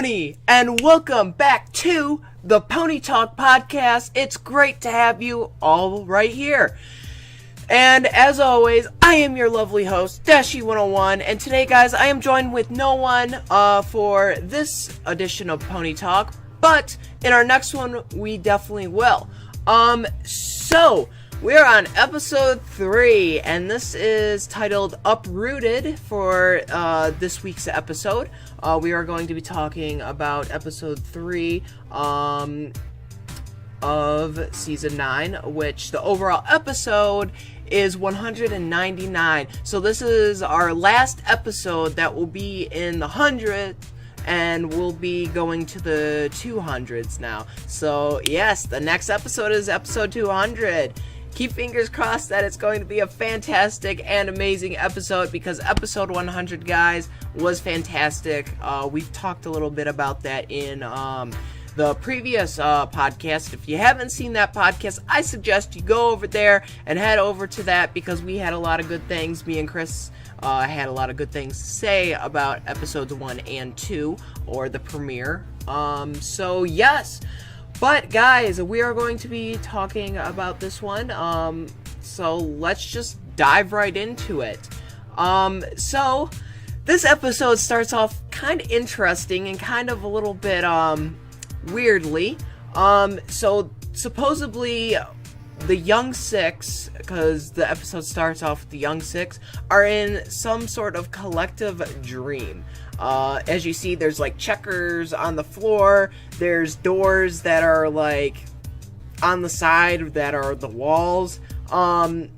Pony, and welcome back to the Pony Talk Podcast. It's great to have you all right here. And as always, I am your lovely host, Dashi101, and today, guys, I am joined with no one for this edition of Pony Talk, but in our next one, we definitely will. So, we're on episode 3, and this is titled Uprooted for this week's episode. We are going to be talking about episode 3 of season 9, which the overall episode is 199. So this is our last episode that will be in the hundreds, and we'll be going to the 200s now. So yes, the next episode is episode 200. Keep fingers crossed that it's going to be a fantastic and amazing episode, because episode 100, guys, was fantastic. We've talked a little bit about that in the previous podcast. If you haven't seen that podcast, I suggest you go over there and head over to that, because we had a lot of good things. Me and Chris had a lot of good things to say about episodes 1 and 2, or the premiere. So yes. But guys, we are going to be talking about this one, so let's just dive right into it. So this episode starts off kind of interesting and kind of a little bit, weirdly. So supposedly the Young Six, because the episode starts off with the Young Six, are in some sort of collective dream. As you see, there's like checkers on the floor, there's doors that are like on the side that are the walls, and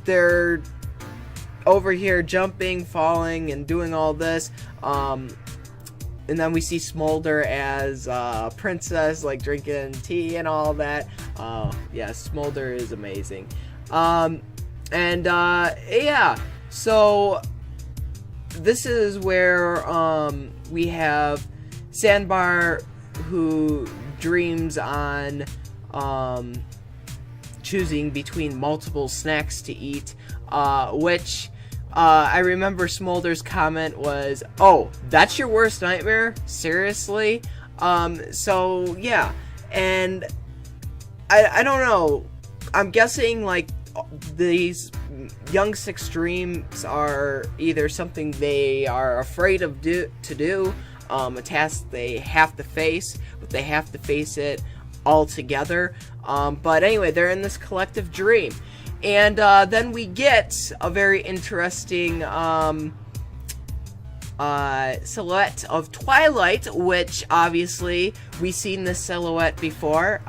they're over here jumping, falling, and doing all this, and then we see Smolder as Princess, like drinking tea and all that. Yeah, Smolder is amazing. Yeah, so this is where we have Sandbar, who dreams on choosing between multiple snacks to eat, which I remember Smolder's comment was, "Oh, that's your worst nightmare? Seriously?" So yeah, and I don't know, I'm guessing like these Young Six dreams are either something they are afraid of to do, a task they have to face, but they have to face it all together. But anyway, they're in this collective dream, and then we get a very interesting silhouette of Twilight, which obviously we've seen this silhouette before.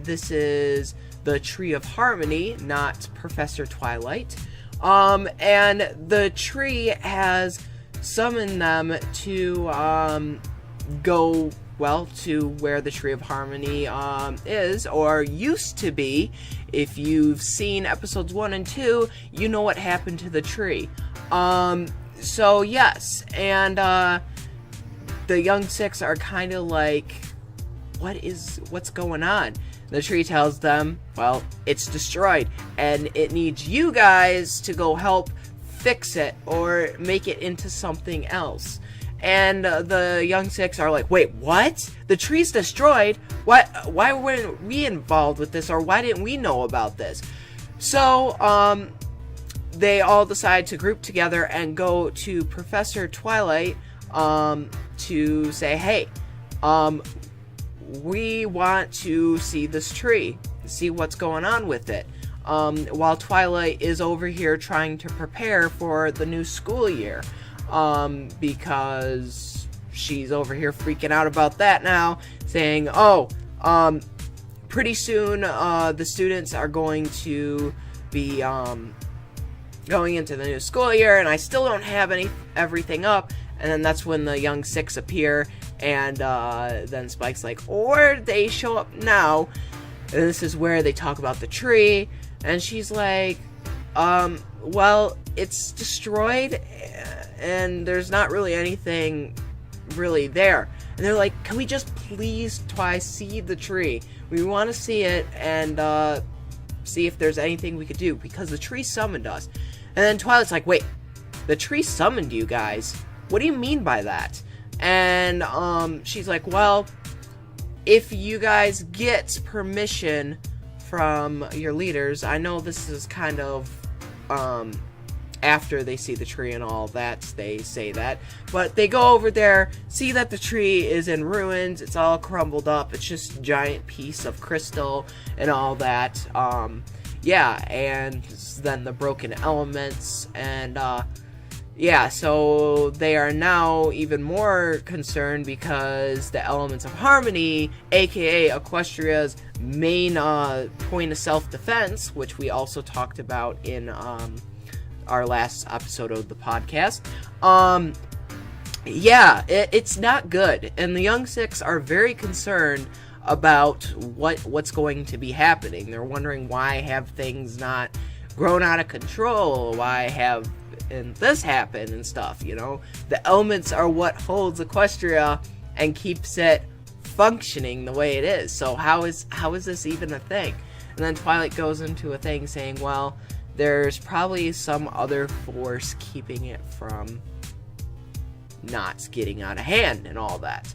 This is the Tree of Harmony, not Professor Twilight. And the tree has summoned them to go, well, to where the Tree of Harmony is, or used to be. If you've seen episodes 1 and 2, you know what happened to the tree. So yes, and the Young Six are kind of like, what's going on? The tree tells them, well, it's destroyed, and it needs you guys to go help fix it, or make it into something else. And the Young Six are like, wait, what? The tree's destroyed? Why weren't we involved with this, or why didn't we know about this? So, they all decide to group together and go to Professor Twilight, to say, hey, we want to see this tree, see what's going on with it, while Twilight is over here trying to prepare for the new school year, because she's over here freaking out about that now, saying, oh, pretty soon, the students are going to be, going into the new school year, and I still don't have everything up. And then that's when the Young Six appear, and then Spike's like, or they show up now. And this is where they talk about the tree, and she's like, well, it's destroyed, and there's not really anything really there. And they're like, can we just please twice see the tree? We want to see it, and see if there's anything we could do, because the tree summoned us. And then Twilight's like, wait, the tree summoned you guys? What do you mean by that? And she's like, well, if you guys get permission from your leaders, I know this is kind of after they see the tree and all that, they say that, but they go over there, see that the tree is in ruins, it's all crumbled up, it's just a giant piece of crystal and all that. Yeah, and then the broken elements, and yeah, so they are now even more concerned because the elements of harmony, aka Equestria's main point of self-defense, which we also talked about in our last episode of the podcast, yeah, it's not good, and the Young Six are very concerned about what's going to be happening. They're wondering, why have things not grown out of control? Why have this happened and stuff, you know? The elements are what holds Equestria and keeps it functioning the way it is. So how is this even a thing? And then Twilight goes into a thing saying, well, there's probably some other force keeping it from not getting out of hand and all that.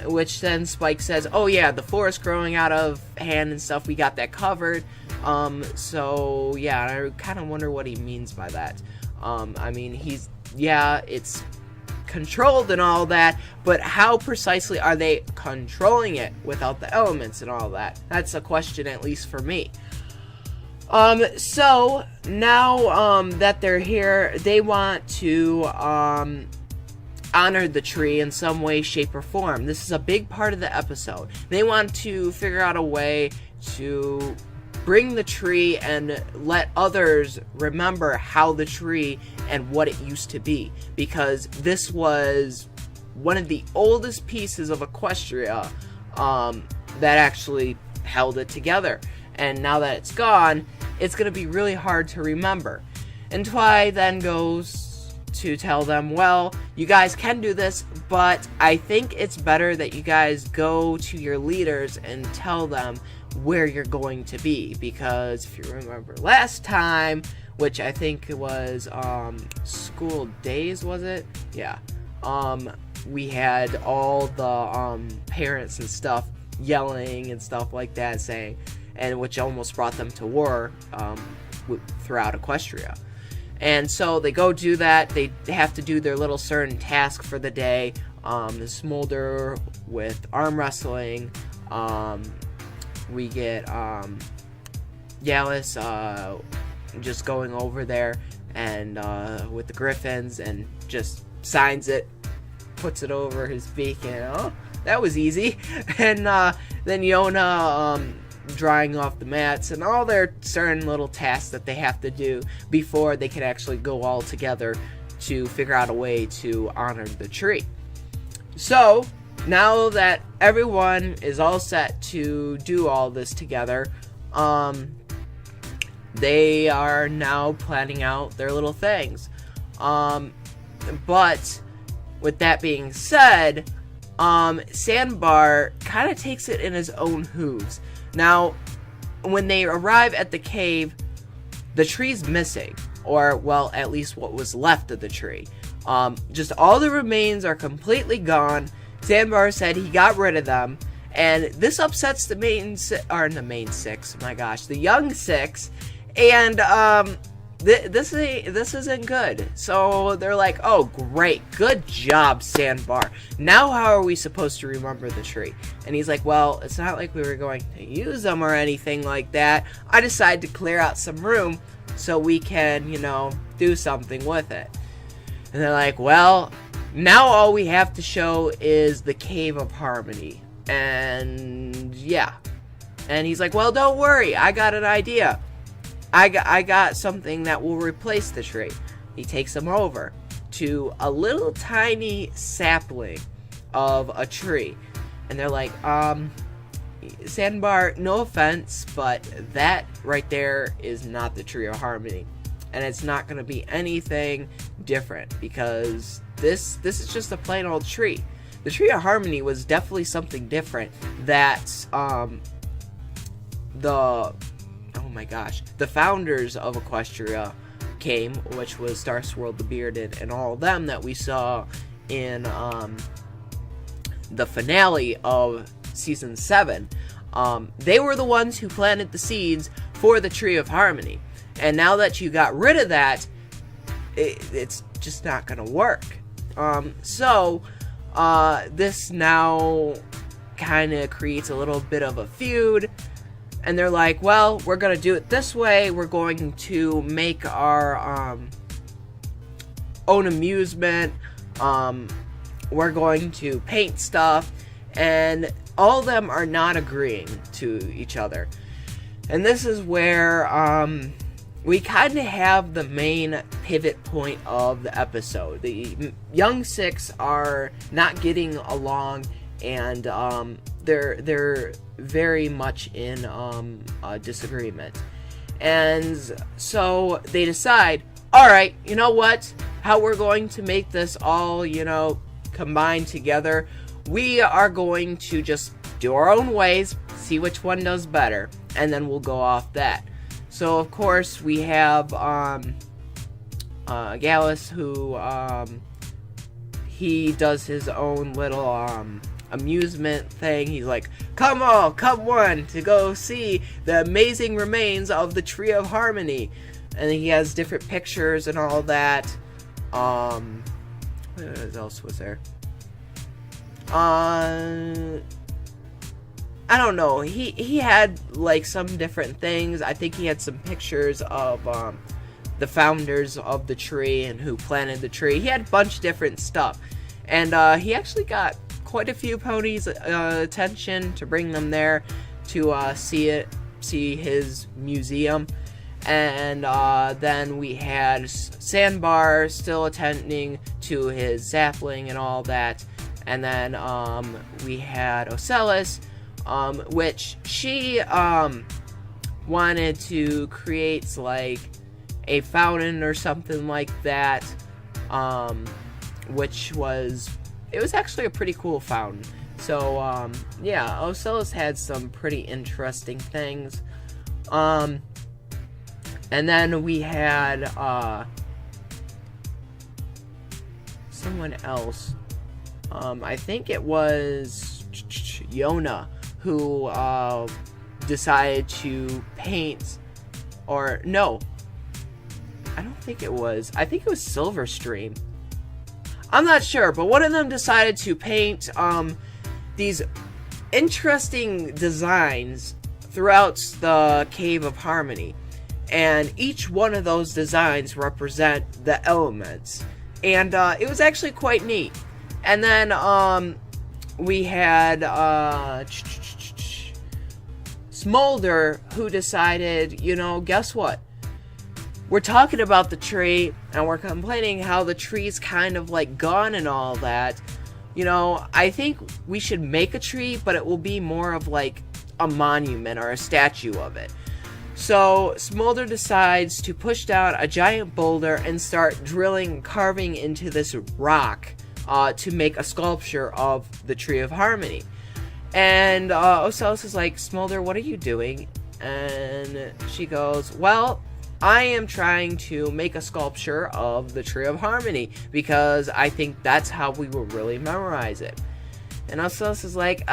Which then Spike says, oh yeah, the forest growing out of hand and stuff, we got that covered. So yeah, I kind of wonder what he means by that. I mean, it's controlled and all that, but how precisely are they controlling it without the elements and all that? That's a question, at least for me. So now, that they're here, they want to, honor the tree in some way, shape, or form. This is a big part of the episode. They want to figure out a way to bring the tree and let others remember how the tree and what it used to be, because this was one of the oldest pieces of Equestria that actually held it together, and now that it's gone, it's going to be really hard to remember. And Twi then goes to tell them, well, you guys can do this, but I think it's better that you guys go to your leaders and tell them where you're going to be, because if you remember last time, which I think it was school days, was it? Yeah. We had all the parents and stuff yelling and stuff like that, saying, and which almost brought them to war throughout Equestria. And so they go do that. They have to do their little certain task for the day. The Smolder with arm wrestling. We get Yalis just going over there and with the Griffins, and just signs it, puts it over his beak, and oh, that was easy. And then Yona drying off the mats, and all their certain little tasks that they have to do before they can actually go all together to figure out a way to honor the tree. So now that everyone is all set to do all this together, they are now planning out their little things. But with that being said, Sandbar kind of takes it in his own hooves. Now, when they arrive at the cave, the tree's missing, or, well, at least what was left of the tree. Just all the remains are completely gone. Sandbar said he got rid of them, and this upsets the Young Six, and this isn't good. So they're like, oh great, good job, Sandbar. Now how are we supposed to remember the tree? And he's like, well, it's not like we were going to use them or anything like that. I decided to clear out some room so we can, do something with it. And they're like, well, now all we have to show is the Cave of Harmony. And yeah. And he's like, well, don't worry, I got an idea. I got something that will replace the tree. He takes them over to a little tiny sapling of a tree. And they're like, Sandbar, no offense, but that right there is not the Tree of Harmony. And it's not going to be anything different, because this is just a plain old tree. The Tree of Harmony was definitely something different that the founders of Equestria came, which was Starswirl the Bearded and all of them that we saw in the finale of season 7. They were the ones who planted the seeds for the Tree of Harmony. And now that you got rid of that, it's just not gonna work. So this now kind of creates a little bit of a feud. And they're like, well, we're gonna do it this way. We're going to make our own amusement. We're going to paint stuff. And all of them are not agreeing to each other. And this is where we kind of have the main pivot point of the episode. The young six are not getting along, and they're very much in disagreement. And so they decide, all right, you know what? How we're going to make this all, combine together. We are going to just do our own ways, see which one does better, and then we'll go off that. So of course we have Gallus, who he does his own little amusement thing. He's like, come one to go see the amazing remains of the Tree of Harmony. And he has different pictures and all that. What else was there? I don't know. He had like some different things. I think he had some pictures of the founders of the tree and who planted the tree. He had a bunch of different stuff, and he actually got quite a few ponies' attention to bring them there to see his museum. And then we had Sandbar still attending to his sapling and all that. And then we had Ocellus, which she wanted to create like a fountain or something like that, which was actually a pretty cool fountain. So yeah, Ocellus had some pretty interesting things. And then we had someone else. I think it was Yona who decided to paint, or no, I don't think it was. I think it was Silverstream. I'm not sure, but one of them decided to paint these interesting designs throughout the Cave of Harmony. And each one of those designs represent the elements. And it was actually quite neat. And then we had Smolder, who decided, guess what? We're talking about the tree, and we're complaining how the tree's kind of like gone and all that. I think we should make a tree, but it will be more of like a monument or a statue of it. So Smolder decides to push down a giant boulder and start carving into this rock to make a sculpture of the Tree of Harmony. And Ocellus is like, Smolder, what are you doing? And she goes, well, I am trying to make a sculpture of the Tree of Harmony because I think that's how we will really memorize it. And Ocellus is like,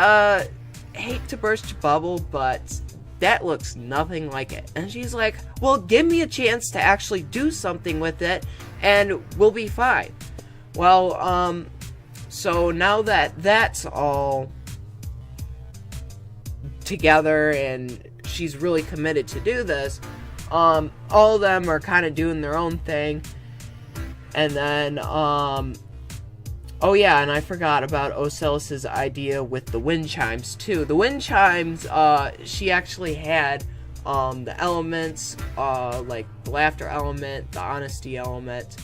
hate to burst your bubble, but that looks nothing like it. And she's like, well, give me a chance to actually do something with it and we'll be fine. Well, so now that that's all together and she's really committed to do this, all of them are kind of doing their own thing. And then, oh yeah, and I forgot about Ocellus's idea with the wind chimes too. The wind chimes, she actually had the elements, like the laughter element, the honesty element,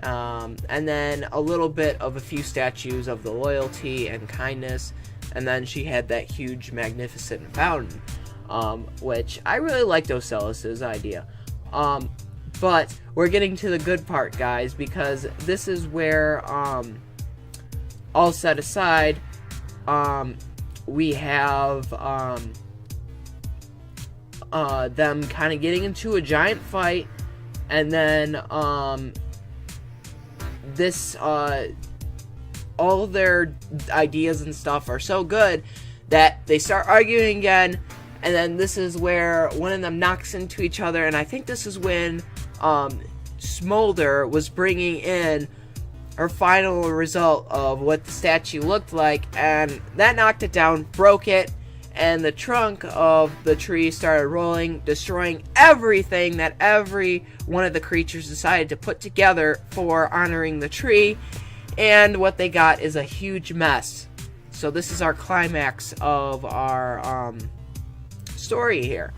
and then a little bit of a few statues of the loyalty and kindness, and then she had that huge magnificent fountain, which I really liked Ocellus's idea. But we're getting to the good part, guys, because this is where, all set aside, we have them kind of getting into a giant fight, and then this all their ideas and stuff are so good that they start arguing again. And then this is where one of them knocks into each other, and I think this is when Smolder was bringing in her final result of what the statue looked like, and that knocked it down, broke it, and the trunk of the tree started rolling, destroying everything that every one of the creatures decided to put together for honoring the tree, and what they got is a huge mess. So this is our climax of our story here.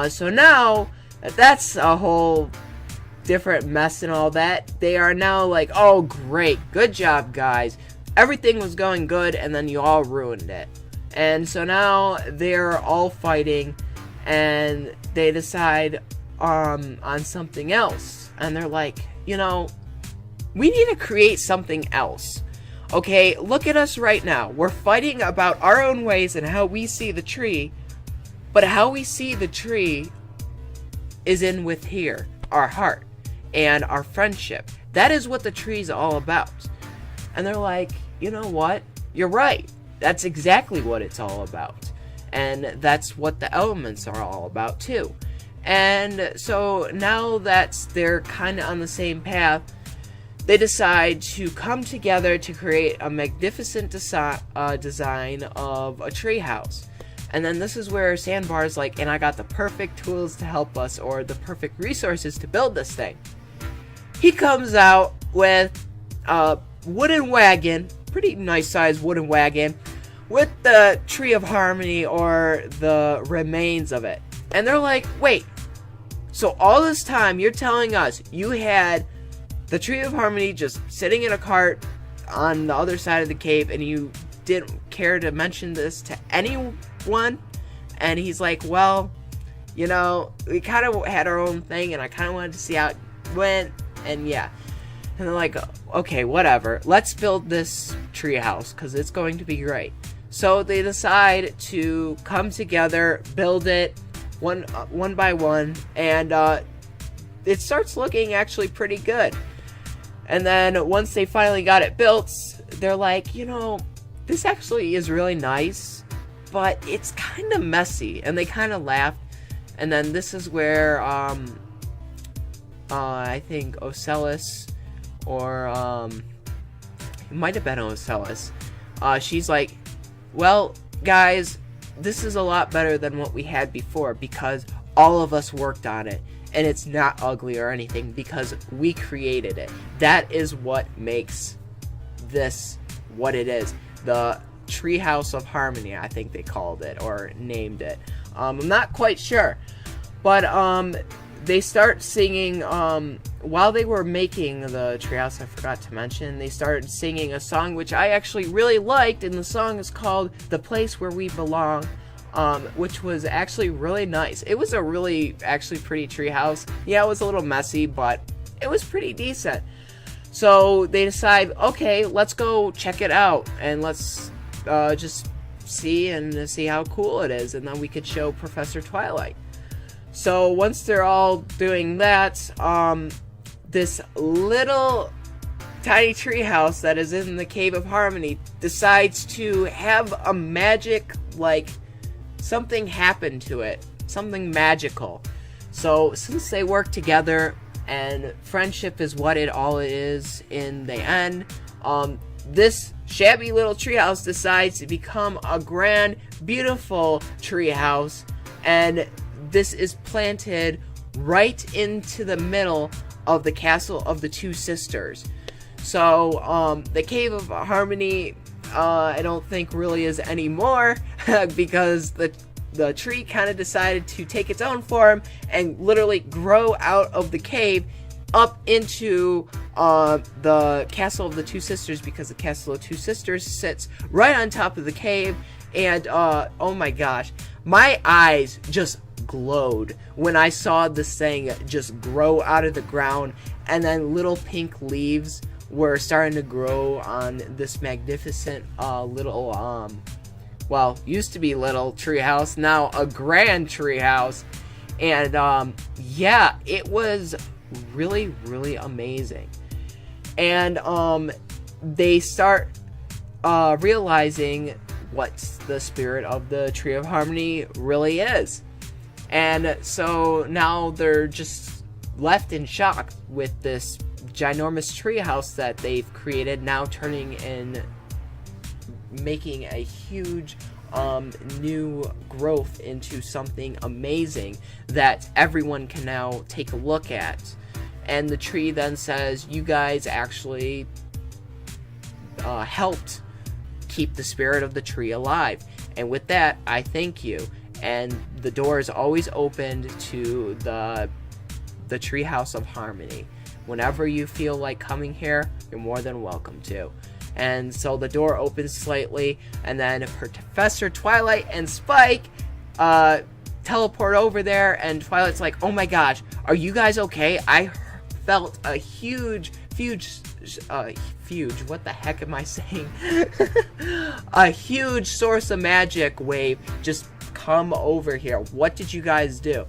So now that's a whole different mess and all that, they are now like, oh great, good job guys, everything was going good and then you all ruined it. And so now they're all fighting and they decide on something else, and they're like, you know, we need to create something else. Okay, look at us right now, we're fighting about our own ways and how we see the tree, but how we see the tree is in with here, our heart and our friendship. That is what the tree's all about. And they're like, you know what? You're right. That's exactly what it's all about. And that's what the elements are all about too. And so now that they're kind of on the same path, they decide to come together to create a magnificent design of a tree house. And then this is where Sandbar's like, and I got the perfect tools to help us, or the perfect resources to build this thing. He comes out with a wooden wagon, pretty nice sized wooden wagon, with the Tree of Harmony, or the remains of it. And they're like, wait, so all this time you're telling us you had the Tree of Harmony just sitting in a cart on the other side of the cave, and you didn't care to mention this to anyone? And he's like, well, you know, we kind of had our own thing, and I kind of wanted to see how it went, and yeah. And they're like, okay, whatever, let's build this tree house, because it's going to be great. So they decide to come together, build it one by one, and it starts looking actually pretty good. And then once they finally got it built, they're like, you know, this actually is really nice, but it's kind of messy. And they kind of laugh. And then this is where I think Ocellus, or it might have been Ocellus, she's like, well, guys, this is a lot better than what we had before, because all of us worked on it, and it's not ugly or anything, because we created it. That is what makes this what it is. The Treehouse of Harmony, I think they called it, or named it. I'm not quite sure, but they start singing, while they were making the treehouse, I forgot to mention, they started singing a song which I actually really liked, and the song is called The Place Where We Belong, which was actually really nice. It was a really, actually pretty treehouse. Yeah, it was a little messy, but it was pretty decent. So they decide, okay, let's go check it out, and let's just see how cool it is, and then we could show Professor Twilight. So once they're all doing that, this little tiny treehouse that is in the Cave of Harmony decides to have a magic, like, something happen to it. Something magical. So since they work together, and friendship is what it all is in the end, this shabby little treehouse decides to become a grand, beautiful treehouse, and this is planted right into the middle of the castle of the two sisters. So the Cave of Harmony, I don't think really is anymore, because the tree kind of decided to take its own form and literally grow out of the cave up into the Castle of the Two Sisters, because the Castle of Two Sisters sits right on top of the cave. And oh my gosh, my eyes just glowed when I saw this thing just grow out of the ground, and then little pink leaves were starting to grow on this magnificent little well, used to be little treehouse, now a grand treehouse. And yeah, it was really, really amazing. And they start realizing what the spirit of the Tree of Harmony really is. And so now they're just left in shock with this ginormous treehouse that they've created, now turning in, making a huge new growth into something amazing that everyone can now take a look at. And the tree then says, you guys actually helped keep the spirit of the tree alive, and with that I thank you. And the door is always opened to the Treehouse of Harmony. Whenever you feel like coming here, you're more than welcome to. And so the door opens slightly, and then Professor Twilight and Spike teleport over there, and Twilight's like, oh my gosh, are you guys okay? I felt a huge, what the heck am I saying? A huge source of magic wave just come over here. What did you guys do?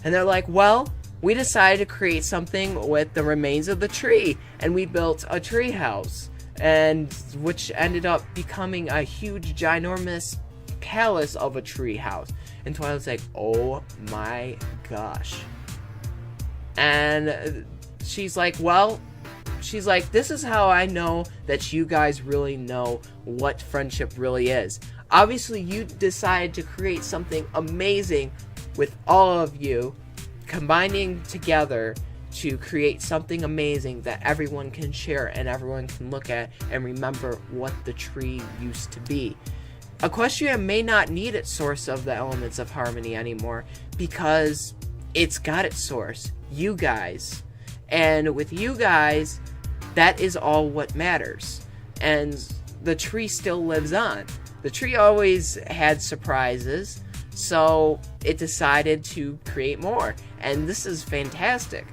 And they're like, well, we decided to create something with the remains of the tree, and we built a tree house, and which ended up becoming a huge, ginormous palace of a tree house. And Twilight's like, oh my gosh. And she's like, this is how I know that you guys really know what friendship really is. Obviously, you decided to create something amazing with all of you combining together to create something amazing that everyone can share and everyone can look at and remember what the tree used to be. Equestria may not need its source of the elements of harmony anymore because it's got its source, you guys. And with you guys, that is all what matters. And the tree still lives on. The tree always had surprises, so it decided to create more. And this is fantastic.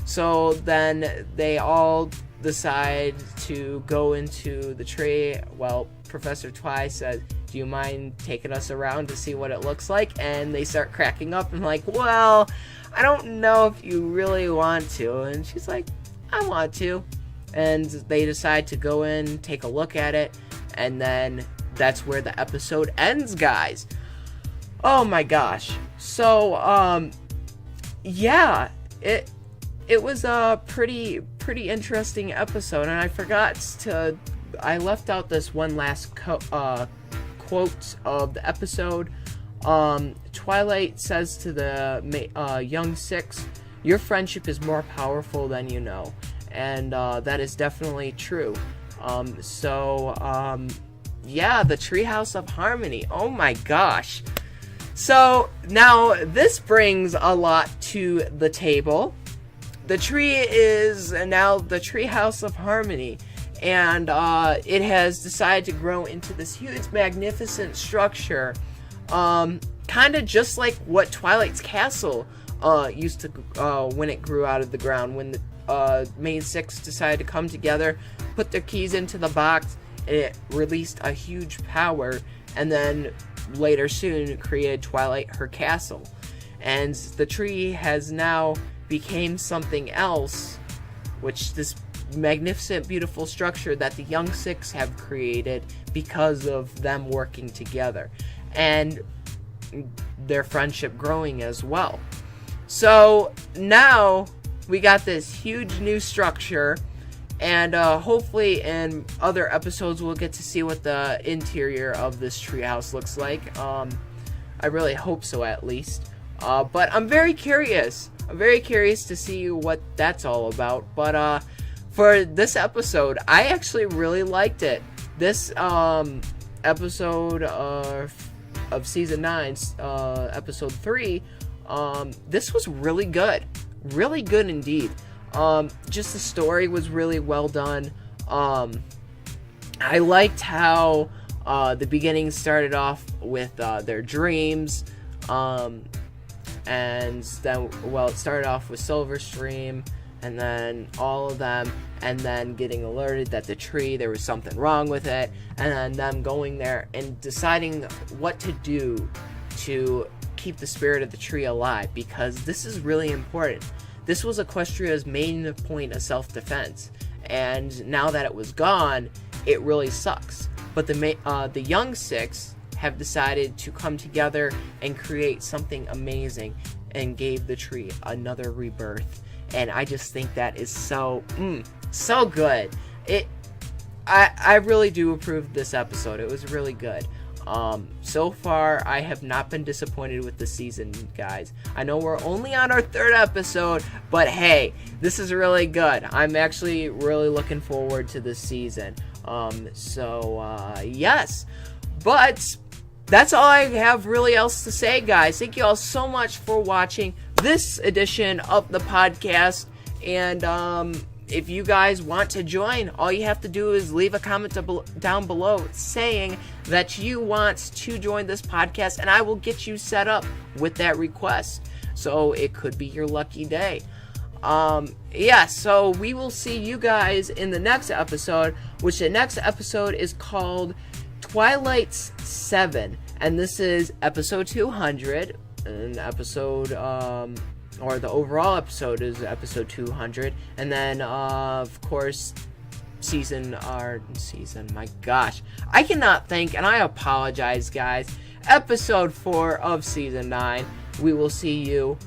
So then they all decide to go into the tree. Well, Professor Twi says, do you mind taking us around to see what it looks like? And they start cracking up and like, well, I don't know if you really want to. And she's like, I want to. And they decide to go in, take a look at it, and then that's where the episode ends, guys. Oh my gosh. So, yeah, it was a pretty interesting episode, and I left out this one last quote of the episode. Twilight says to the young six, your friendship is more powerful than you know. And that is definitely true. Yeah, the Treehouse of Harmony. Oh my gosh. So now this brings a lot to the table. The tree is now the Treehouse of Harmony, and it has decided to grow into this huge, magnificent structure, kind of just like what Twilight's Castle used to when it grew out of the ground, when the main six decided to come together, put their keys into the box, and it released a huge power, and then later soon created Twilight her castle. And the tree has now became something else, which this magnificent, beautiful structure that the young six have created because of them working together and their friendship growing as well. So now we got this huge new structure, and hopefully in other episodes we'll get to see what the interior of this treehouse looks like. I really hope so, at least. But I'm very curious. I'm very curious to see what that's all about. But for this episode, I actually really liked it. This episode of Season 9, Episode 3, this was really good. Really good indeed. Just the story was really well done. I liked how the beginning started off with their dreams. And then, well, it started off with Silverstream, and then all of them, and then getting alerted that the tree, there was something wrong with it, and then them going there and deciding what to do to keep the spirit of the tree alive, because this is really important. This was Equestria's main point of self-defense, and now that it was gone, it really sucks. but the young six have decided to come together and create something amazing and gave the tree another rebirth. And I just think that is so good. I really do approve this episode. It was really good. So far, I have not been disappointed with the season, guys. I know we're only on our 3rd episode, but hey, this is really good. I'm actually really looking forward to this season. Yes. But that's all I have really else to say, guys. Thank you all so much for watching this edition of the podcast. And if you guys want to join, all you have to do is leave a comment down below saying that you want to join this podcast, and I will get you set up with that request. So it could be your lucky day. So we will see you guys in the next episode, which the next episode is called Twilight's 7, and this is episode 200, and the overall episode is episode 200, and then of course my gosh, I cannot think, and I apologize, guys, episode 4 of season 9. We will see you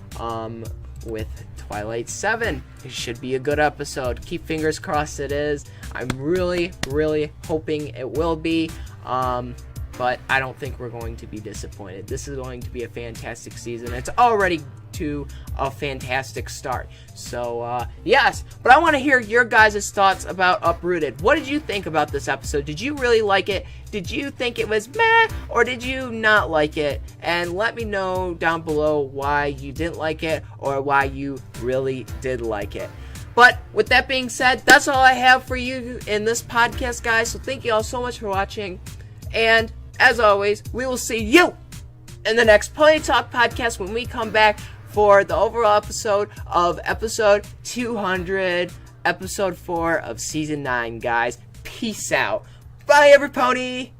with Twilight 7. It should be a good episode. Keep fingers crossed it is. I'm really hoping it will be, but I don't think we're going to be disappointed. This is going to be a fantastic season. It's already to a fantastic start. So, yes, but I want to hear your guys' thoughts about Uprooted. What did you think about this episode? Did you really like it? Did you think it was meh, or did you not like it? And let me know down below why you didn't like it, or why you really did like it. But with that being said, that's all I have for you in this podcast, guys. So thank you all so much for watching. And as always, we will see you in the next Pony Talk podcast when we come back for the overall episode of episode 200, episode 4 of season 9, guys. Peace out. Bye, every pony.